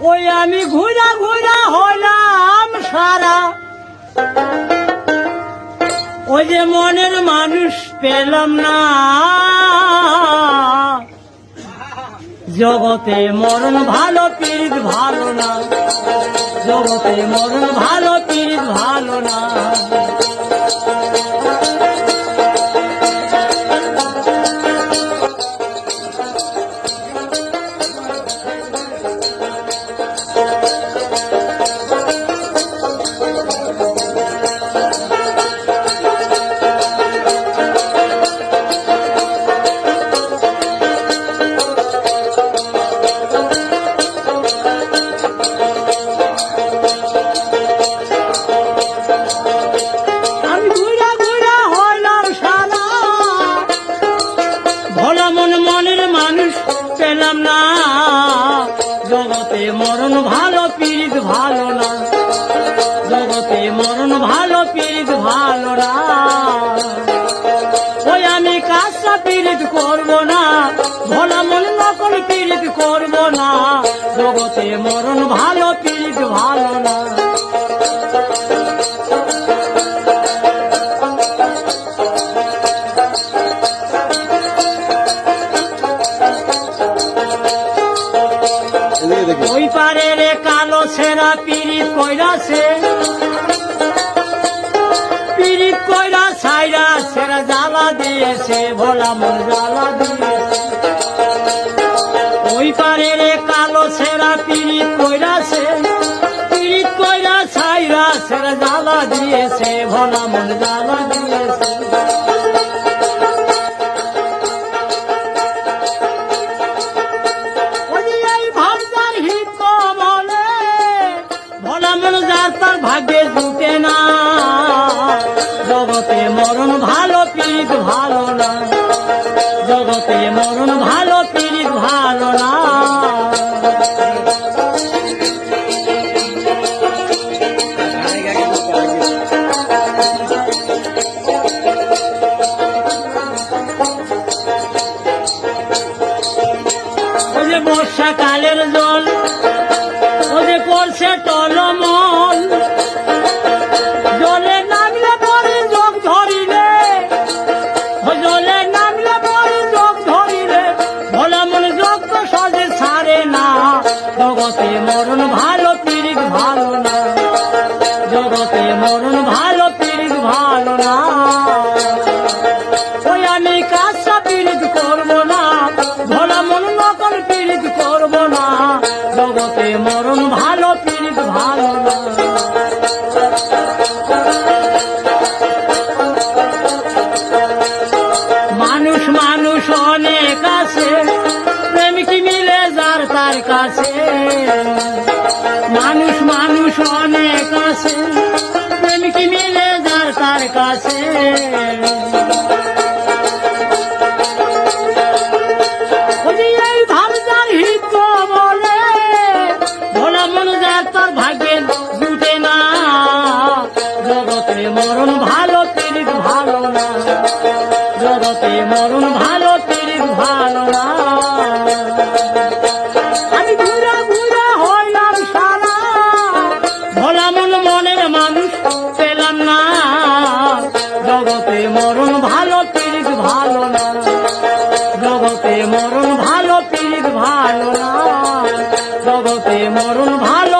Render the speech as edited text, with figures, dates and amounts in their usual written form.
ওই আমি ঘুরা ঘুরা হলাম সারা, ওই যে মনের মানুষ পেলাম না। জগতে মরণ ভালো পীড়িত ভালো না, জগতে মরণ ভালো পীড়িত ভালো না। পেলাম না, জগতে মরণ ভালো পীড়িত ভালো না, জগতে মরণ ভালো পীড়িত ভালো না। ওই আমি কাজটা পীড়িত করবো না, ভোলা মন নকল পীড়িত করবো না, জগতে মরণ ভালো পীড়িত ভালো না। ওই পারে রে কালো ছেঁড়া পীড়িত কইরাছে, পীড়িত কইরা ছাইরা ছেঁড়া জ্বালা দিয়েছে, ভোলা মন জ্বালা দিয়েছে। ওই পারে রে কালো ছেঁড়া পীড়িত কইরাছে, পীড়িত কইরা ছাইরা ছেঁড়া জ্বালা দিয়েছে, ভোলা মন জ্বালা দিয়েছে। তার ভাগ্যে জুটে না, জগতে মরণ ভালো পীড়িত ভালো না, জগতে মরণ ভালো পীড়িত ভালো না। ওই যে বর্ষাকালের জল, ওই যে করছে টলমল, জলে নামলে পরে যোগ ধরিলে, জলে নামলে পরে যোগ ধরিলে, ভোলা মন যোগ তো সহজে ছাড়ে না, জগতে মরণ ভালো পীড়িত ভালো না, জগতে মরণ ভালো পীড়িত ভালো না। ওই আমি কাজটা পীড়িত করবো না, ভোলা মন নকল পীড়িত করবো না, জগতে মরণ ভালো পীড়িত ভালো না। মানুষ মানুষ অনেক আছে, প্রেম কি মিলে যার তার কাছে, মানুষ মানুষ অনেক আছে, প্রেম কি মিলে যার তার কাছে। এই ভাবনার হিত বলে ভোলা মন যার তার ভাগ্যে জুটে না, জগতে মরণ ভালো পীড়িত ভালো না, জগতে মরণ ভালো পীড়িত ভালো না। আমি ঘুরা ঘুরা হইলাম সারা, ভোলা মন মনের মানুষ পেলাম না, জগতে মরণ ভালো পীড়িত ভালো না, জগতে মরণ ভালো পীড়িত ভালো না, জগতে মরণ ভালো।